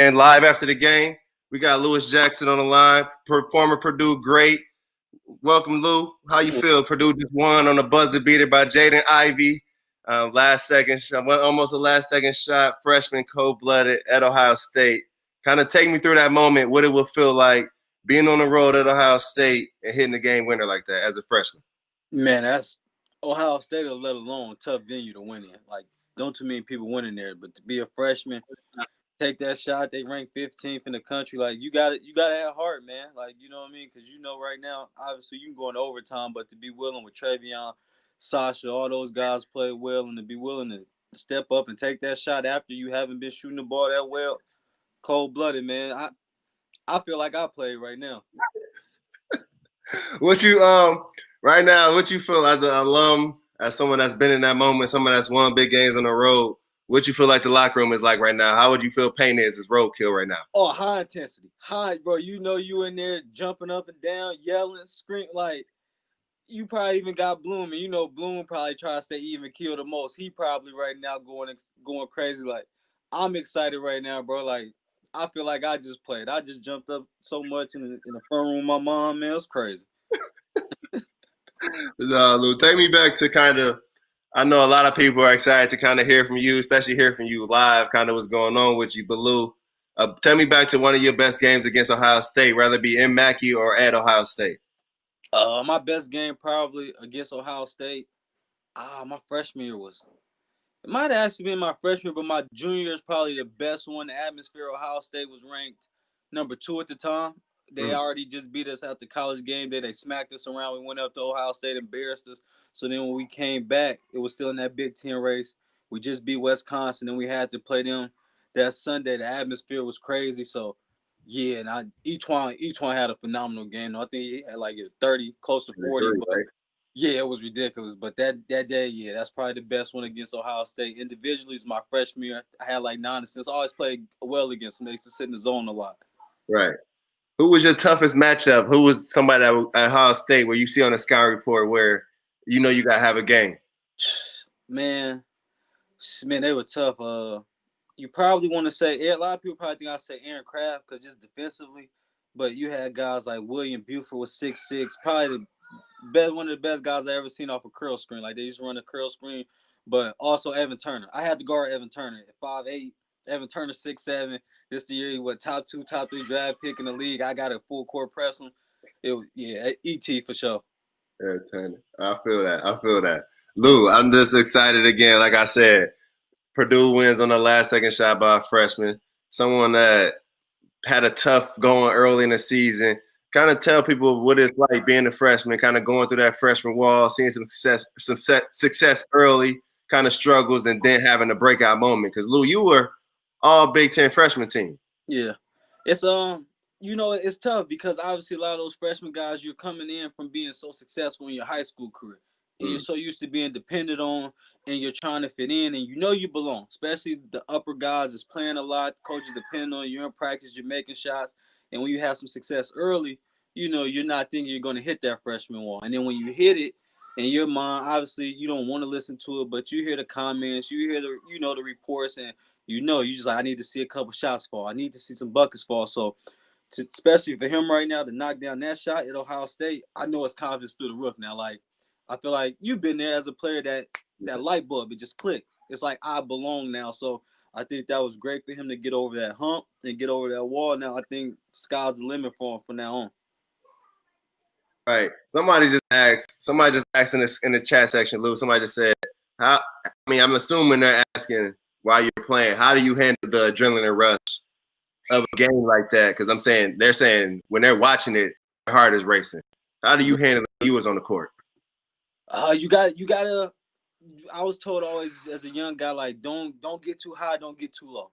And live after the game, we got Lewis Jackson on the line, former Purdue great. Welcome, Lou. How you feel? Purdue just won on a buzzer beater by Jaden Ivy. Last second shot, almost a last second shot, freshman, cold-blooded at Ohio State. Kind of take me through that moment, what it would feel like being on the road at Ohio State and hitting the game winner like that as a freshman. Man, that's Ohio State, let alone tough venue to win in. Like, don't too many people win in there, but to be a freshman, take that shot. They rank 15th in the country. Like, you got it. You got to have heart, man. Like, you know what I mean? Because right now, obviously, you can go into overtime, but to be willing with Travion, Sasha, all those guys play well, and to be willing to step up and take that shot after you haven't been shooting the ball that well, cold-blooded, man. I feel like I played right now. What you right now? What you feel as an alum, as someone that's been in that moment, someone that's won big games on the road? What you feel like the locker room is like right now? How would you feel Payne is as roadkill right now? Oh, high intensity. High, bro. You in there jumping up and down, yelling, screaming. Like, you probably even got Bloom. And Bloom probably try to stay even kill the most. He probably right now going crazy. Like, I'm excited right now, bro. Like, I feel like I just played. I just jumped up so much in the front room with my mom, man. It was crazy. Lou, take me back to kind of, I know a lot of people are excited to kind of hear from you, especially hear from you live, kind of what's going on with you. But Lou, tell me back to one of your best games against Ohio State, whether it be in Mackey or at Ohio State. My best game probably against Ohio State. My freshman year was. It might have actually been my freshman, but my junior year is probably the best one. The atmosphere, Ohio State was ranked number 2 at the time. They already just beat us at the college game day. They smacked us around. We went up to Ohio State, embarrassed us. So then when we came back, it was still in that Big Ten race. We just beat Wisconsin, and we had to play them that Sunday. The atmosphere was crazy. So, yeah, and each one had a phenomenal game. I think he had like 30, close to 40. Right? Yeah, it was ridiculous. But that day, yeah, that's probably the best one against Ohio State. Individually, it's my freshman year. I had like 9 assists. I always played well against them. They used to sit in the zone a lot. Right. Who was your toughest matchup? Who was somebody at Ohio State where you see on the scout report where you got to have a game? Man, they were tough. You probably want to say, a lot of people probably think I say Aaron Craft because just defensively, but you had guys like William Buford was 6'6", probably one of the best guys I ever seen off a curl screen. Like, they used to run a curl screen, but also Evan Turner. I had to guard Evan Turner at 5'8". Evan Turner 6'7". This the year he was top 3 draft pick in the league. I got a full court press him. It was ET for sure. Evan Turner. I feel that. Lou, I'm just excited again. Like I said, Purdue wins on the last second shot by a freshman. Someone that had a tough going early in the season. Kind of tell people what it's like being a freshman, kind of going through that freshman wall, seeing some success early, kind of struggles, and then having a breakout moment. Because Lou, you were all Big Ten freshman team. Yeah, it's it's tough because obviously a lot of those freshman guys, you're coming in from being so successful in your high school career, and you're so used to being depended on, and you're trying to fit in, and you belong. Especially the upper guys is playing a lot. Coaches depend on you. You're in practice. You're making shots, and when you have some success early, you're not thinking you're going to hit that freshman wall, and then when you hit it. In your mind, obviously, you don't want to listen to it, but you hear the comments, you hear the reports, and you just like, I need to see a couple shots fall. I need to see some buckets fall. So, especially for him right now to knock down that shot at Ohio State, I know his confidence through the roof now. Like, I feel like you've been there as a player that light bulb, it just clicks. It's like, I belong now. So, I think that was great for him to get over that hump and get over that wall. Now, I think sky's the limit for him from now on. Right. Somebody just asked in the chat section, Lou. Somebody just said, I'm assuming they're asking while you're playing, how do you handle the adrenaline rush of a game like that? Because they're saying when they're watching it, their heart is racing. How do you handle it when you was on the court? You gotta. I was told always as a young guy, like, don't get too high, don't get too low.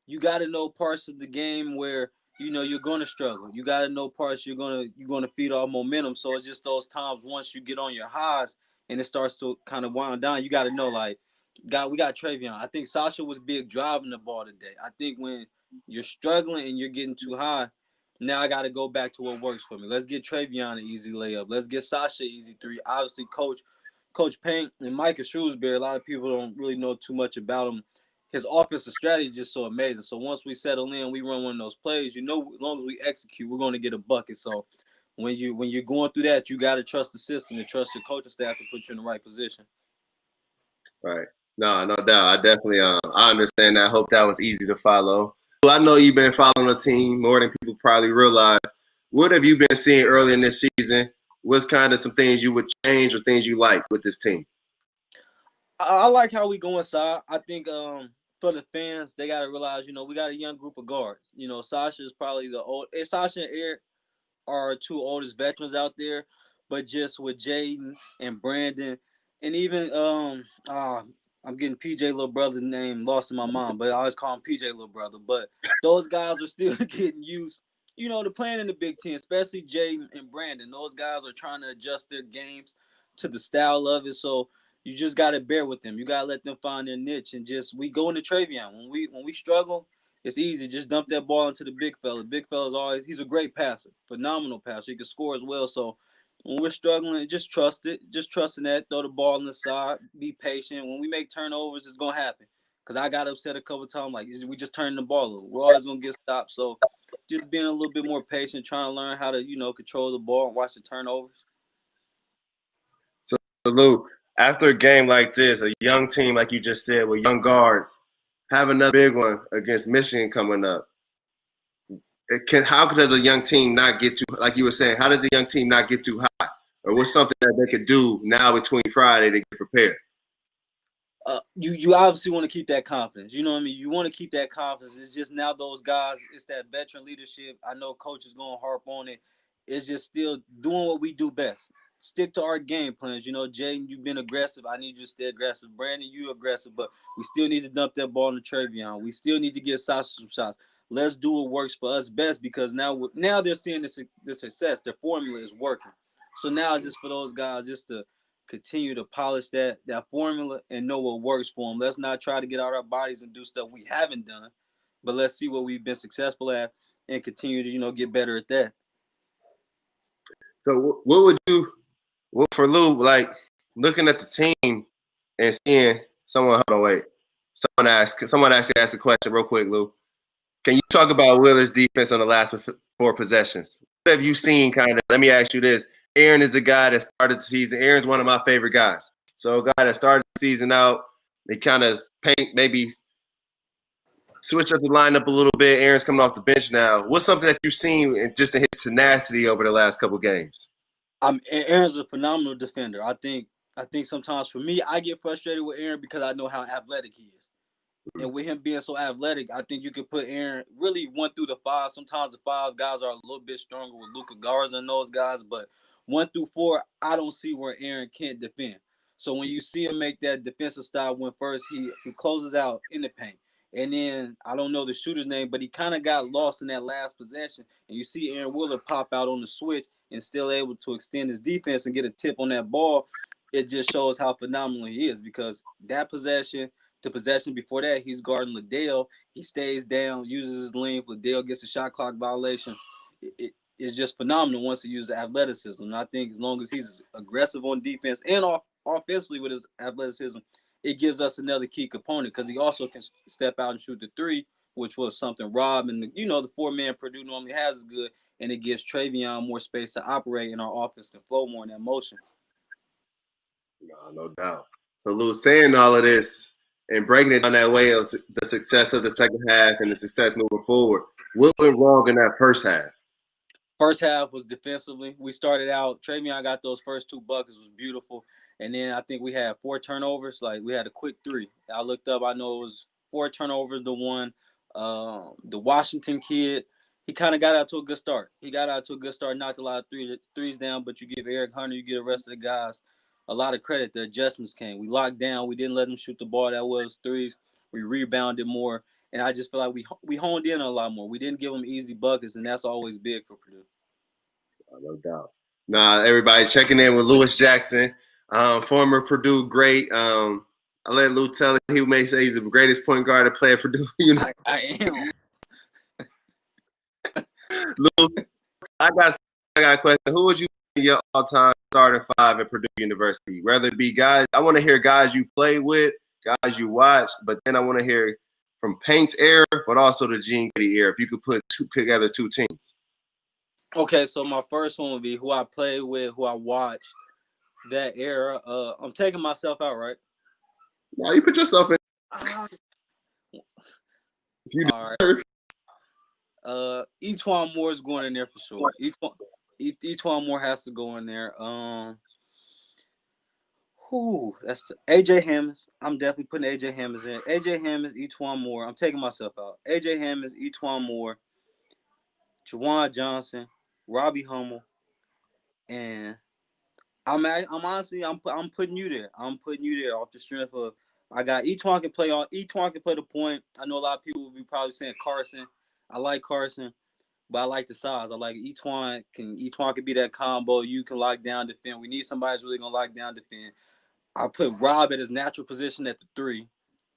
You got to know parts of the game where you're going to struggle. You got to know parts you're going to feed off momentum. So it's just those times once you get on your highs and it starts to kind of wind down, you got to know, like, we got Travion. I think Sasha was big driving the ball today. I think when you're struggling and you're getting too high, now I got to go back to what works for me. Let's get Travion an easy layup. Let's get Sasha an easy 3. Obviously, Coach Payne and Micah Shrewsbury, a lot of people don't really know too much about him. his offensive strategy is just so amazing. So once we settle in, we run one of those plays. You know, as long as we execute, we're going to get a bucket. So when you're going through that, you got to trust the system and trust your coaching staff to put you in the right position. Right. No doubt. I definitely I understand that. I hope that was easy to follow. Well, I know you've been following the team more than people probably realize. What have you been seeing early in this season? What's kind of some things you would change or things you like with this team? I like how we go inside. I think for the fans, they got to realize, you know, we got a young group of guards. You know, Sasha is probably the old. Sasha and Eric are two oldest veterans out there, but just with Jaden and Brandon, and even I'm getting PJ little brother name lost in my mind, but I always call him PJ little brother. But those guys are still getting used, you know, to playing in the Big Ten, especially Jaden and Brandon. Those guys are trying to adjust their games to the style of it, so you just got to bear with them. You got to let them find their niche, and just we go into Travion when we struggle. It's easy. Just dump that ball into the big fella. Big fella's always, he's a great passer, phenomenal passer. He can score as well. So when we're struggling, just trust it. Just trust in that. Throw the ball on the side. Be patient. When we make turnovers, it's gonna happen. Cause I got upset a couple of times. Like we just turning the ball over. We're always gonna get stopped. So just being a little bit more patient, trying to learn how to control the ball and watch the turnovers. So Lou, after a game like this, a young team like you just said with young guards, have another big one against Michigan coming up. How does a young team not get too, like you were saying, how does a young team not get too high? Or what's something that they could do now between Friday to get prepared? You obviously want to keep that confidence. You know what I mean? You want to keep that confidence. It's just now those guys, it's that veteran leadership. I know coach is going to harp on it. It's just still doing what we do best. Stick to our game plans. You know, Jaden, you've been aggressive. I need you to stay aggressive. Brandon, you aggressive, but we still need to dump that ball in the Travion. We still need to get Sasha some shots. Let's do what works for us best, because now they're seeing the success. Their formula is working. So now it's just for those guys just to continue to polish that formula and know what works for them. Let's not try to get out our bodies and do stuff we haven't done, but let's see what we've been successful at and continue to get better at that. So what would you, for Lou, like looking at the team and seeing someone, hold on, wait. Someone actually asked a question real quick, Lou. Can you talk about Willard's defense on the last 4 possessions? What have you seen kind of? Let me ask you this. Aaron is the guy that started the season. Aaron's one of my favorite guys. So a guy that started the season out, they kind of maybe switch up the lineup a little bit. Aaron's coming off the bench now. What's something that you've seen just in his tenacity over the last couple games? Aaron's a phenomenal defender. I think sometimes for me, I get frustrated with Aaron because I know how athletic he is. And with him being so athletic, I think you could put Aaron really 1 through the 5. Sometimes the 5 guys are a little bit stronger with Luka Garza and those guys, but 1 through 4, I don't see where Aaron can't defend. So when you see him make that defensive style when first he closes out in the paint, and then I don't know the shooter's name, but he kind of got lost in that last possession, and you see Aaron Willard pop out on the switch and still able to extend his defense and get a tip on that ball. It just shows how phenomenal he is, because that possession, the possession before that, he's guarding Liddell. He stays down, uses his length. Liddell gets a shot clock violation. It's just phenomenal once he uses athleticism. And I think as long as he's aggressive on defense and offensively with his athleticism, it gives us another key component, because he also can step out and shoot the 3, which was something Rob and the 4-man Purdue normally has is good, and it gives Travion more space to operate, and our offense can flow more in that motion. No doubt. So Lou, saying all of this and breaking it down that way of the success of the second half and the success moving forward, what went wrong in that first half? First half was defensively. We started out, Travion got those first 2 buckets, was beautiful. And then I think we had 4 turnovers. Like, we had a quick 3. I looked up, I know it was 4 turnovers to 1. The Washington kid, he kind of got out to a good start. Knocked a lot of threes down, but you give Eric Hunter, you give the rest of the guys a lot of credit. The adjustments came. We locked down. We didn't let them shoot the ball that was threes. We rebounded more. And I just feel like we honed in a lot more. We didn't give them easy buckets, and that's always big for Purdue. No doubt. Nah, everybody checking in with Lewis Jackson, former Purdue great. I let Lou tell it. He may say he's the greatest point guard to play at Purdue. I am. Lou, I got a question. Who would you be your all-time starting 5 at Purdue University? Whether it be guys, I want to hear guys you play with guys you watch, but then I want to hear from Paint's era, but also the Gene Katie era. If you could put together two teams. Okay, so my first one would be who I played with, who I watched that era. I'm taking myself out, right? Now you put yourself in. Ah, If you all deserve. right. Etwan Moore is going in there for sure. Etwan Moore has to go in there. That's AJ Hammons. I'm definitely putting AJ Hammons in. AJ Hammons, Etwan Moore. I'm taking myself out. AJ Hammons, Etwan Moore, Juwan Johnson, Robbie Hummel, and I'm honestly I'm putting you there. I'm putting you there off the strength of I got Etwan can play the point. I know a lot of people will be probably saying Carson. I like Carson, but I like the size. I like Etwan can be that combo. You can lock down defend. We need somebody who's really gonna lock down defend. I put Rob at his natural position at the 3.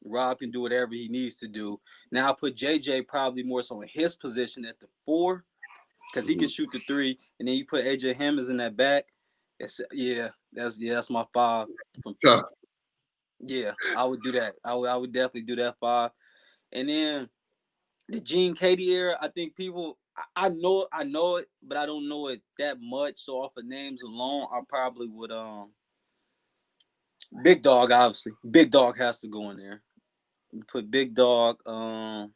Rob can do whatever he needs to do. Now I put JJ probably more so in his position at the 4 because he can shoot the 3, and then you put AJ Hammons in that back. That's my 5. Tough. Yeah, I would do that. I would definitely do that 5. And then the Gene Katie era, I think people I know it, but I don't know it that much. So off of names alone, I probably would Big Dog, obviously. Big Dog has to go in there. You put Big Dog, the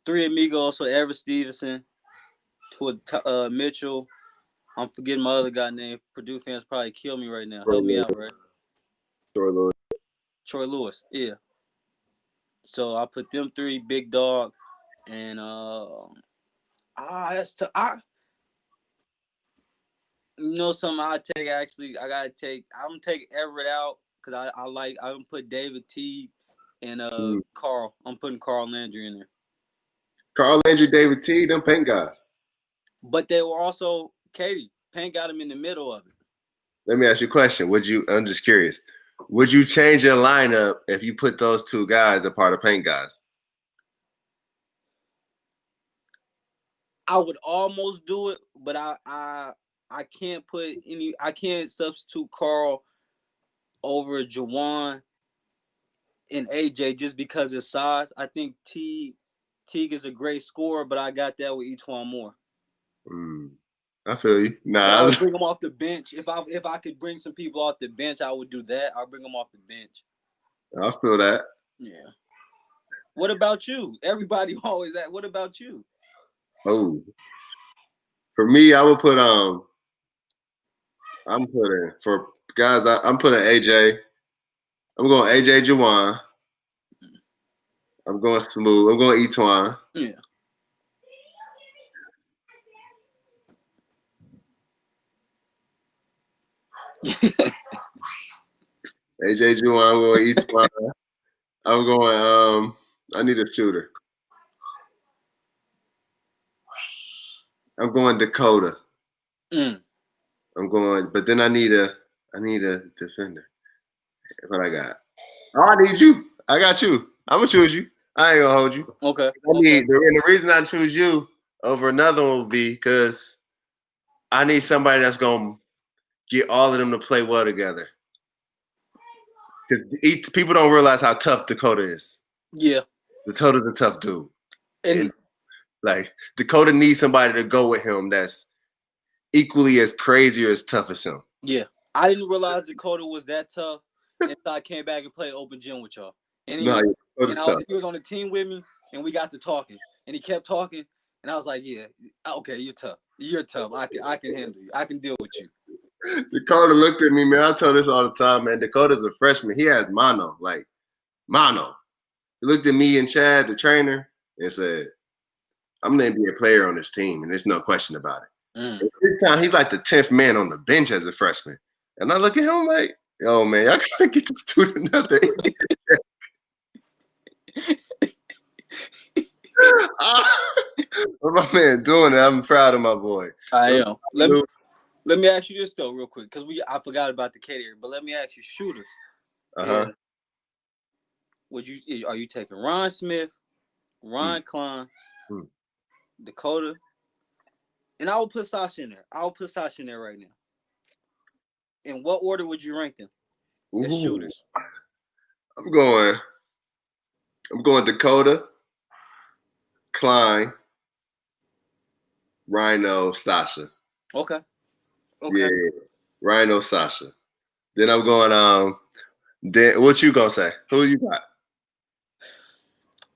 3 amigos, so Everett Stevenson, Mitchell. I'm forgetting my other guy name. Purdue fans probably kill me right now. Help me out, right? Troy Lewis, yeah. So I put them 3, Big Dog, and that's tough. You know something I take actually. I'm gonna take Everett out because I'm gonna put David T and Carl. I'm putting Carl Landry in there. Carl Landry, David T, them Paint guys. But they were also Katie. Paint got him in the middle of it. Let me ask you a question. I'm just curious. Would you change your lineup if you put those 2 guys a part of Paint guys? I would almost do it, but I can't I can't substitute Carl over Juwan and AJ just because of size. I think Teague is a great scorer, but I got that with Etwan Moore. I feel you. I would bring him off the bench. If I could bring some people off the bench, I would do that. I'll bring them off the bench. I feel that. Yeah. What about you? Everybody always that. What about you? Oh. For me, I would put I'm putting for guys, I'm putting AJ. I'm going AJ Juwan. I'm going Smooth. I'm going Etwan. Yeah. AJ Juwan. I'm going Etwan. I'm going I need a shooter. I'm going Dakota. I'm going, but then I need a defender. What I got? Oh, I need you. I got you. I'm gonna choose you. I ain't gonna hold you. Okay. And the reason I choose you over another one will be because I need somebody that's gonna get all of them to play well together. Because people don't realize how tough Dakota is. Yeah. Dakota's a tough dude. And like Dakota needs somebody to go with him that's equally as crazy or as tough as him. Yeah. I didn't realize Dakota was that tough until I came back and played open gym with y'all. And he was on the team with me, and we got to talking. And he kept talking, and I was like, yeah, okay, you're tough. You're tough. I can handle you. I can deal with you. Dakota looked at me, man. I tell this all the time, man. Dakota's a freshman. He has mono. He looked at me and Chad, the trainer, and said, I'm going to be a player on this team, and there's no question about it. This time, he's like the 10th man on the bench as a freshman. And I look at him like, yo, man, y'all got to get this dude another. What my man doing it? I'm proud of my boy. I am. Let me ask you this though, real quick, because I forgot about the Katie, but let me ask you, shooters. Are you taking Ron Smith, Ron Klein, Dakota? And I will put Sasha in there. I'll put Sasha in there right now. In what order would you rank them as shooters? I'm going Dakota, Klein, Rhino, Sasha. Okay. Yeah, Rhino, Sasha. Then I'm going. Then what you gonna say? Who you got?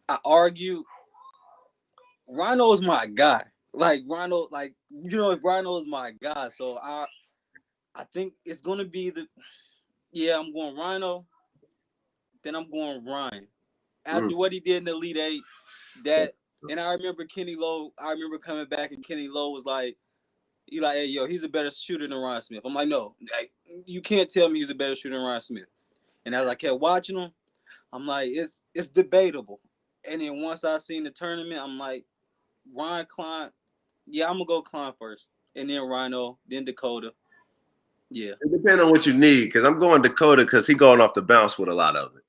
I argue Rhino is my guy. Like Rhino, Rhino is my guy. So I think it's gonna be I'm going Rhino, then I'm going Ryan. After what he did in the Elite Eight, and I remember Kenny Lowe, I remember coming back and Kenny Lowe was like, hey, yo, he's a better shooter than Ryan Smith. I'm like, no, you can't tell me he's a better shooter than Ryan Smith. And as I kept watching him, I'm like, it's debatable. And then once I seen the tournament, I'm like, Ryan Klein, I'm gonna go Klein first, and then Rhino, then Dakota. Yeah. It depends on what you need, because I'm going Dakota because he going off the bounce with a lot of it.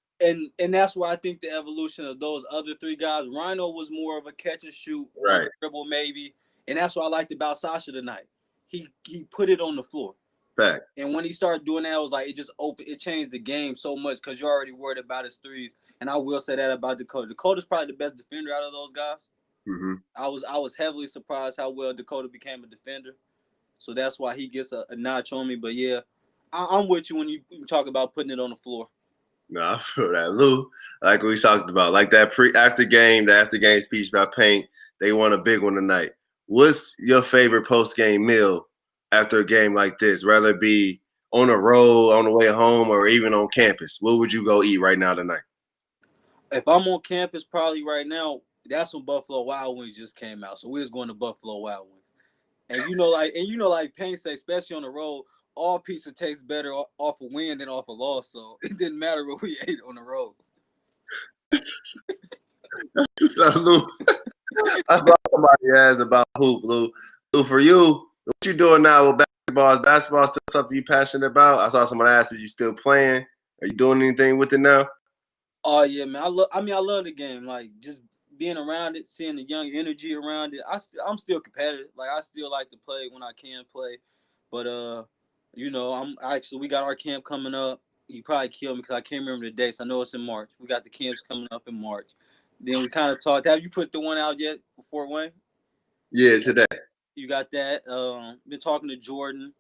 And that's why I think the evolution of those other three guys, Rhino was more of a catch and shoot, right? Dribble maybe, and that's what I liked about Sasha tonight. He put it on the floor. Fact. And when he started doing that, it was like it changed the game so much because you're already worried about his threes. And I will say that about Dakota. Dakota's probably the best defender out of those guys. Mm-hmm. I was heavily surprised how well Dakota became a defender. So that's why he gets a notch on me. But yeah, I'm with you when you talk about putting it on the floor. No, I feel that. Lou, like we talked about, like that after game speech about Paint, they won a big one tonight. What's your favorite post-game meal after a game like this? Rather it be on the road, on the way home, or even on campus? What would you go eat right now tonight? If I'm on campus, probably right now, that's when Buffalo Wild Wings just came out. So we're just going to Buffalo Wild Wings. And like Paint say, especially on the road, all pizza tastes better off a win than off a loss. So it didn't matter what we ate on the road. So, Lou, I saw somebody asked about hoop, Lou. Lou, for you, what you doing now with basketball? Is basketball still something you passionate about? I saw somebody ask if you still playing. Are you doing anything with it now? Oh yeah, man. I love the game. Like just being around it, seeing the young energy around it. I'm still competitive. Like I still like to play when I can play. But we got our camp coming up. You probably kill me because I can't remember the dates. I know it's in March. We got the camps coming up in March. Then we kind of talked. Have you put the one out yet for Fort Wayne? Yeah, today. You got that. Been talking to Jordan.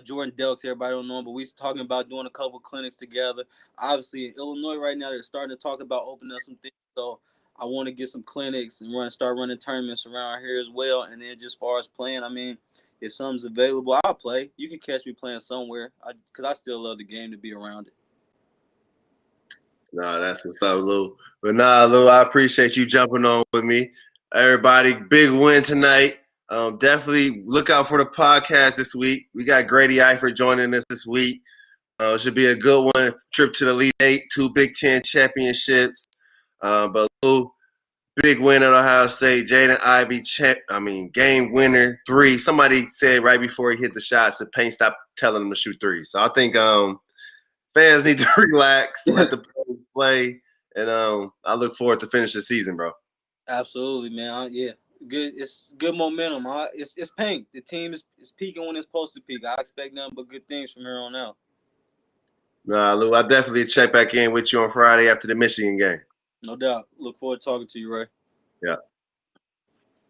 Jordan Delks, everybody don't know him, but we talking about doing a couple clinics together. Obviously, in Illinois right now, they're starting to talk about opening up some things. So I want to get some clinics and start running tournaments around here as well. And then just as far as playing, I mean, if something's available, I'll play. You can catch me playing somewhere because I still love the game to be around it. No, that's what's up, Lou. But Lou, I appreciate you jumping on with me. Everybody, big win tonight. Definitely look out for the podcast this week. We got Grady Eifert joining us this week. It should be a good one. Trip to the Elite Eight, 2 Big Ten championships. But Lou, big win at Ohio State. Jaden Ivy, game winner, 3. Somebody said right before he hit the shots that Paint stopped telling him to shoot 3. So I think fans need to relax, let the players play, and I look forward to finish the season, bro. Absolutely, man. Good. It's good momentum. It's Paint. The team is peaking when it's supposed to peak. I expect nothing but good things from here on out. Lou, I definitely check back in with you on Friday after the Michigan game. No doubt. Look forward to talking to you, Ray. Yeah.